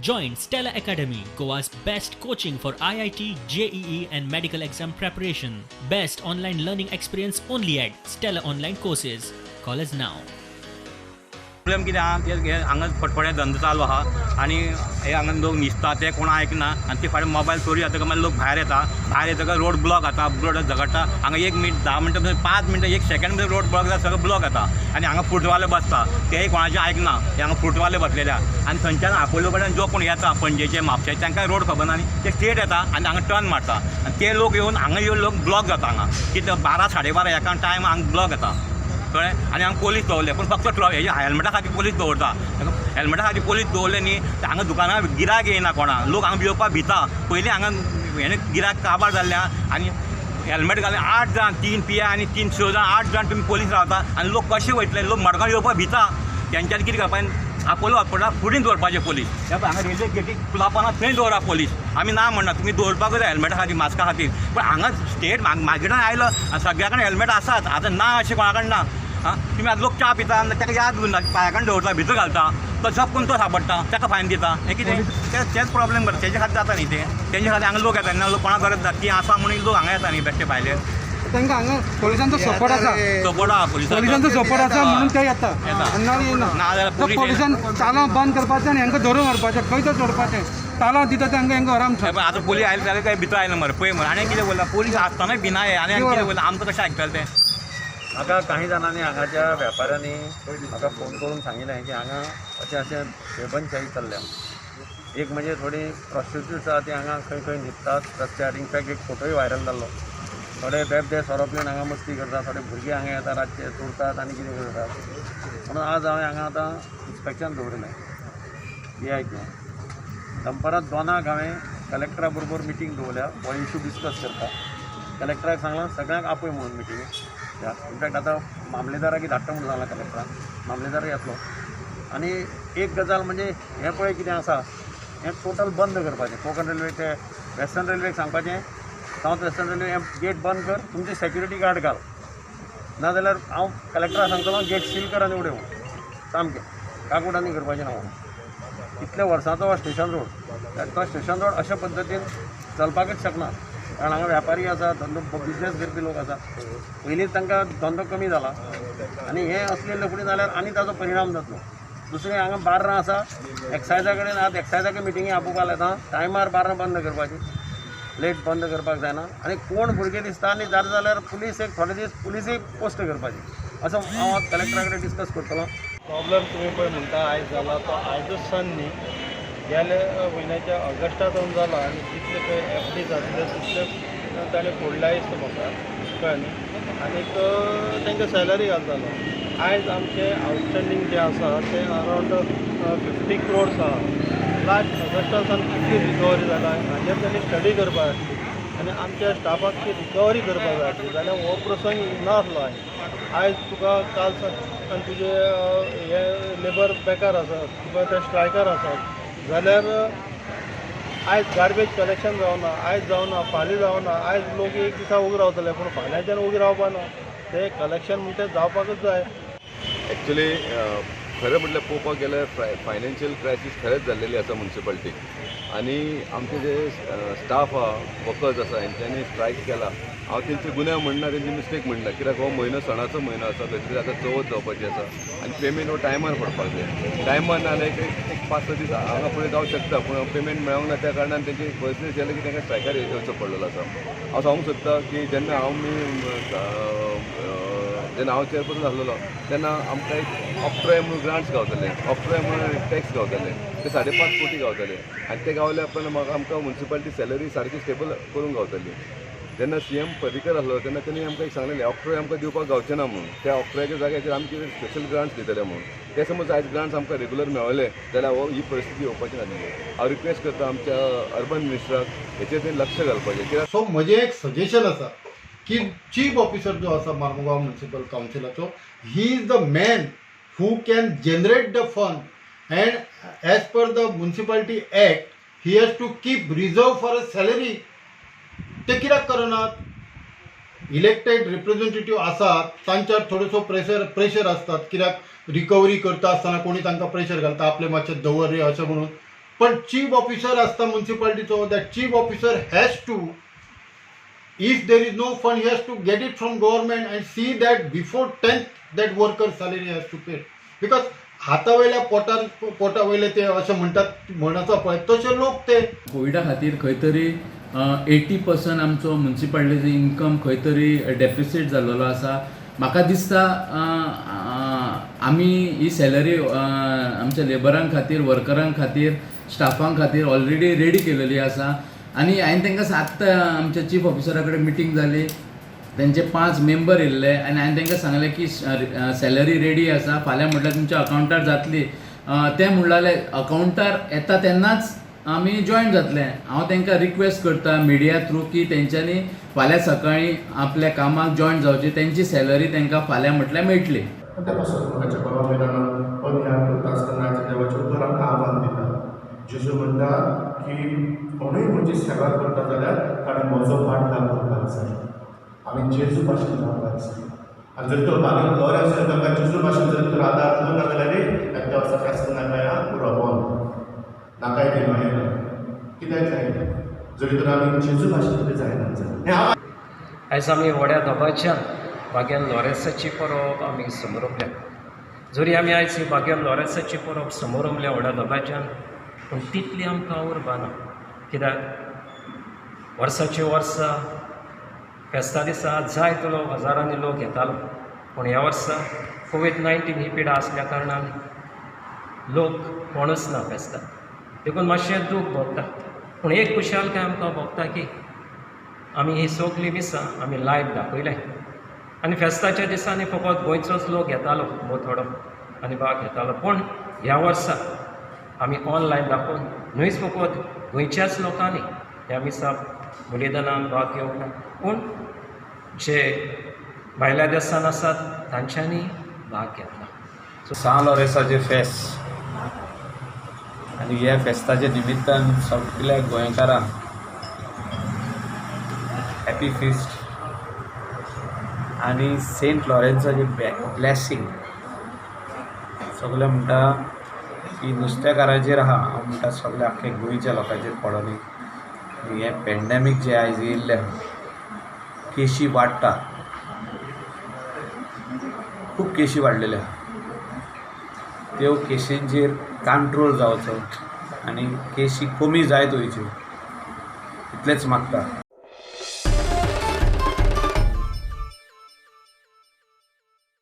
Join Stella Academy, Goa's best coaching for IIT, JEE and medical exam preparation. Best online learning experience only at Stella Online Courses. Call us now. Problem कितें आहा ते हांगा फटफट्या धंदो चालू आहा आनी हे हांगा लोक न्हिदता ते कोण आयकना आनी ते फाटीं मोबायल चोरी जातकीर मागीर लोक भायर येतकीर रोड ब्लॉक जाता रोड झगडटा हांगा 1 मिनट 10 मिनटां 5 मिनटां 1 सेकंड भितर रोड ब्लॉक जाता सगळं ब्लॉक जाता आनी हांगा फुटवाले बसता तेय कोणाचें आयकना ते हांगा फुटवाले बसलेले आहा आनी थंयच्यान आपोलो कडेन जो कोण येता पणजेचे म्हापशेचे तांकां रोड खबर ना आनी ते स्ट्रेट येता आनी हांगा टर्न मारता आनी ते लोक येवन हांगा येवन लोक ब्लॉक जाता हांगा कितें 12 12:30 एका टायम हांगा ब्लॉक येता कळ्ळें आनी हांगा पोलीस दवरले पूण फक्त हेजे हेल्मेटा खातीर पोलीस दवरता हेल्मेटा खातीर पोलीस दवरले न्ही हांगा दुकानार गिरायक येयना कोणा लोक हांगा भिवपाक भिता पयलीं हांगा हेणे गिरायक काबार जाल्ल्या आनी हेल्मेट घालून 8 जाण 3 पिया आनी 3 स जाण 8 जाण तुमी पोलीस रावता आनी लोक कशे वयतले लोक मडगांव येवपाक भिता तेंच्यांनी कितें करपाचें आपोलो हॉस्पिटलाक फुडें दवरपाचें पोलीस हांगा रेल्वे गेटी खुलापना थंय दवरा पोलीस आमी ना म्हणना तुमी दवरपाकूच जाय हेल्मेटा खातीर मास्का खातीर पूण हांगा स्टेट मार्केटान आयलो आनी सगळ्या कडेन हेल्मेट आसात आतां ना अशें कोणा कडेन ना तुम्ही आज लोक चा पिता आनी ताका याद उरना पांयां दवरता भितर घालता तो चपकून तो सापडटा ताका फायन दिता हें कितें तेच प्रॉब्लेम करता तेजे खातीर जाता न्ही तें तेंचे खातीर हांगा लोक येता तेन्ना लोक कोणा गरज ना ती आसा म्हणून लोक हांगा येता न्ही बेश्टे भायले तांकां हांगा पोलिसांचो सपोर्ट आसा पोलिसांचो सपोर्ट आसा म्हणून ते येता नाजाल्यार पोलिसान तालांव बंद करपाचें आनी हांकां धरून व्हरपाचें खंय तो सोडपाचें तालांव दिता तेंकां हांकां आराम आतां पुलीस आयले जाल्यार काय भितर आयना मरे पळय मरे आनी कितें बोल्ला पुलीस आसतानाय भिना आनी कितें बोल्ला आमकां कशें आयकतले तें म्हाका काही जाणांनी हांगाच्या वेपाऱ्यांनी म्हाका फोन करून सांगिल्लें की हांगा अशें बेबंदशाही चल्ल्या एक म्हणजे थोडी प्रॉस्टिट्यूट्स आहा ती हांगा खंय खंय न्हिदतात रस्त्यार इनफॅक्ट एक फोटोय व्हायरल जाल्लो थोडे बेबदे सोरोप घेवन हांगा मस्ती करतात थोडे भुरगे हांगा येतात रातचे चोरतात आनी कितें करतात म्हणून आज हांवें हांगा आतां इन्स्पेक्शन दवरलें DIQ दनपारां 2 हांवें कलेक्टरा बरोबर मिटींग दवरल्या हो इशू डिस्कस करता कलेक्टराक सांगलां सगळ्यांक आपय म्हणून मिटींग इनफॅक्ट आतां मामलेदाराक धाडटा म्हणून सांगलां कलेक्टराक मामलेदार येतलो आनी एक गजाल म्हणजे हें पळय कितें आसा हें टोटल बंद करपाचें कोंकण रेल्वे ते वेस्टर्न रेल्वेक सांगपाचें सावथ वेस्टर्न रेल्वे हें गेट बंद कर तुमची सेक्युरिटी गार्ड घाल नाजाल्यार हांव कलेक्टराक सांगतलो गेट सील कर आनी उडय सामकें काकूटांनी करपाचें ना म्हणून इतल्या वर्सांचो हो स्टेशन रोड तो स्टेशन रोड अशे पद्दतीन चलपाकच शकना कारण हांगा वेपारी आसा धंदो बिजनेस करपी लोक आसा पयलींच तांकां धंदो कमी जाला आनी हें असलें फुडें जाल्यार आनी ताजो परिणाम जातलो दुसरें हांगा बार्रां आसा एक्सायजा कडेन आतां एक्सायजाक मिटिंगी आपोवपाक येता टायमार बार्रां बंद करपाची लेट बंद करपाक जायना आनी कोण भुरगे दिसता आनी जाल्यार पुलीस एक थोडे दीस पुलीसय पोस्ट करपाची असो हांव कलेक्टरा कडेन डिस्कस करतलो प्रॉब्लेम तुम्ही पळय म्हणटा आयज जाला तो आयजूच सान न्ही गेल्या म्हयन्याच्या ऑगस्टांत जाला आनी जितले पळय FD जातले तितले ताणें फोडल्या दिसता म्हाका कळ्ळें न्ही आनीक तांकां सॅलरी घालतालो आयज आमचे आउटस्टँडींग जे आसा ते अरावंड 50 crores आहा लास्ट ऑगस्टा सान कितली रिकवरी जाला हाजेर तांणी स्टडी करपाक जाय आनी आमच्या स्टाफाक ती रिकवरी करपाक जाय आसली जाल्यार हो प्रसंग नासलो आयज तुका काल आनी तुजे हे लेबर बेकार आसात तुका ते स्ट्रायकार आसात जाल्यार आयज गार्बेज कलेक्शन जावना आयज जावना फाल्यां जावना आयज लोक एक दिसा उगी रावतले पूण फाल्यांच्यान उगी रावपाना ते कलेक्शन म्हणटा तें जावपाकूच जाय एक्चुली खरें म्हटल्यार पळोवपाक गेल्यार फायनान्शियल क्रायसीस खरेंच जाल्लेली आसा म्युन्सिपालिटीक आनी आमचे जे स्टाफ आहा वर्कर्स आसा हेंच्यांनी स्ट्रायक केला हांव तेंचे गुन्हे म्हणना तेंची मिस्टेक म्हणना कित्याक हो म्हयनो सणाचो म्हयनो आसा खंय तरी आतां चवथ जावपाची आसा आनी पेमेंट हो टायमार पडपाक जाय टायमार ना जाल्यार एक 5-6 दीस हांगा फुडें जावंक शकता पूण पेमेंट मेळोंक ना त्या कारणान तेंची परिस्थिती जाली की तांकां स्ट्रायकार येवचो पडलेलो आसा हांव सांगूंक सोदता की जेन्ना जेन्ना हांव चेअरपर्सन आसलेलो तेन्ना आमकां एक ऑक्ट्रॉय म्हणून ग्रांट्स गावतले ऑक्ट्रॉय म्हणून टॅक्स गावतले ते 5.5 कोटी गावतले आनी ते गावले उपरांत म्हाका आमकां म्युन्सिपालिटी सॅलरी सारकी स्टेबल करूंक गावतली जेन्ना CM पर्रीकर आसलो तेन्ना तेणी आमकां एक सांगलेलें ऑक्ट्रॉय आमकां दिवपाक गावचें ना म्हणून त्या ऑक्ट्रॉयाच्या जाग्याचेर आमी कितें स्पेशल ग्रांट्स दितले म्हणून ते समज आयज ग्रांट्स आमकां रेगुलर मेळले जाल्यार हो ही परिस्थिती येवपाची नासली हांव रिक्वेस्ट करता आमच्या अर्बन मिनिस्टराक हेचेर तेणी लक्ष घालपाचें कित्याक सो म्हजें एक सजेशन आसा की चीफ ऑफिसर जो आसा मार्मुगांव म्युन्सिपल कावन्सिलाचो he is the man who can generate the fund and as per the municipality act he has to keep reserve for a salary ते कित्याक करनात इलेक्टेड रिप्रेझेंटेटिव्ह आसात तांच्यार थोडोसो प्रेशर आसतात कित्याक रिकवरी करता आसतना कोणी तांकां प्रेशर घालता आपले मातशें दवर रे अशें म्हणून पण चीफ ऑफिसर असता म्युन्सिपाल्टीचो, that chief officer has to, if there is no fund, he has to get it from government and see that before 10th that worker salary has to pay, because हातावयल्या पोटावयले ते अशें म्हणटात म्हणून पळय तशे लोक ते कोविडा खातीर खंय तरी 80% आमचो म्युन्सिपाल्टीचो इनकम खंय तरी डेफिसीट जाल्लो आसा. म्हाका दिसता आमी ही सॅलरी आमच्या लेबरां खातीर, वर्करां खातीर, स्टाफां खातीर ऑलरेडी रेडी केलेली आसा. आणि हांवें तांकां आत्तां आमच्या चीफ ऑफिसरा कडेन मिटींग जाली, त्यांचे 5 मेंबर येयल्ले आनी हांवें तांकां सांगलें की सॅलरी रेडी आसा, फाल्यां म्हटल्यार तुमच्या अकावंटार जातली. ते म्हणलें अकावंटार येता तेन्नाच आमी जॉयन जातले. हांव तांकां रिक्वेस्ट करता मिडिया थ्रू की तेंच्यांनी फाल्यां सकाळीं आपल्या कामाक जॉयन जावचें, तेंची सॅलरी तांकां फाल्यां म्हटल्यार मेळटली. त्या पासून परवा मैदानात पदयान करता आसतना देवाच्या उतरांक आव्हान दिता. जेजू म्हणटा की कोणूय म्हजी सेवा करता जाल्यार ताणें म्हजो फाटल्यान करपाक जाय. आमी जेजू भाशेन रावपाक जाय. आनी जर तर बागेन घर आसत ताका जेजू भाशेन जर तर आदार दिलो ना जाल्यार त्या वर्सा फेस्त नाकाया पुरो बंद नाकाय ते मागीर कित्याक जायना जरी तर आमी जेजू भाशेन तरी जायना जाय. आयज आमी व्हड्या दबाच्यान बागेन लॉरेन्साची परब आमी समोरपल्या. जरी आमी आयज ही बागेन लॉरेन्साची परब समोरमल्या व्हड्या दबाच्यान, पूण तितली आमकां उरबाना. कित्याक वर्साची वर्सां फेस्ता दिसा जायतो लोक हजारांनी लोक येतालो, पूण ह्या वर्सा कोविड-19 ही पिडा आसल्या कारणान लोक कोणूच ना फेस्ताक. देखून मातशें दूख भोगता. पूण एक खुशालकाय आमकां भोगता की आमी ही सगळीं मिसां आमी लायव्ह दाखयलें. आनी फेस्ताच्या दिसांनी फकत गोंयचोच लोक येतालो थोडो आनी भाग घेतालो, पूण ह्या वर्सा आमी ऑनलायन दाखोवन न्हयच फकत गोंयच्याच लोकांनी ह्या मिसा बलिदानान भाग घेवंक ना, पूण जे भायल्या देशांत आसात तांच्यांनी भाग घेतला. सान लॉरेन्साचें फेस्त आनी ह्या फेस्ताच्या निमित्तान सगळ्या गोंयकारांक हॅपी फिस्ट आनी सेंट लॉरेन्साचें ब्लेसिंग. सगळे म्हणटा की नुस्तेकाराचेर आहा, हांव म्हणटा सगळ्या आख्खे गोंयच्या लोकांचेर पडोनी. हें पॅन्डेमीक जें आयज येयल्लें केशी वाडटा, खूब केशी वाडलेले आहा. त्यो केशींचेर कंट्रोल जावचो आनी केशी कमी जायत वयच्यो इतलेंच मागता.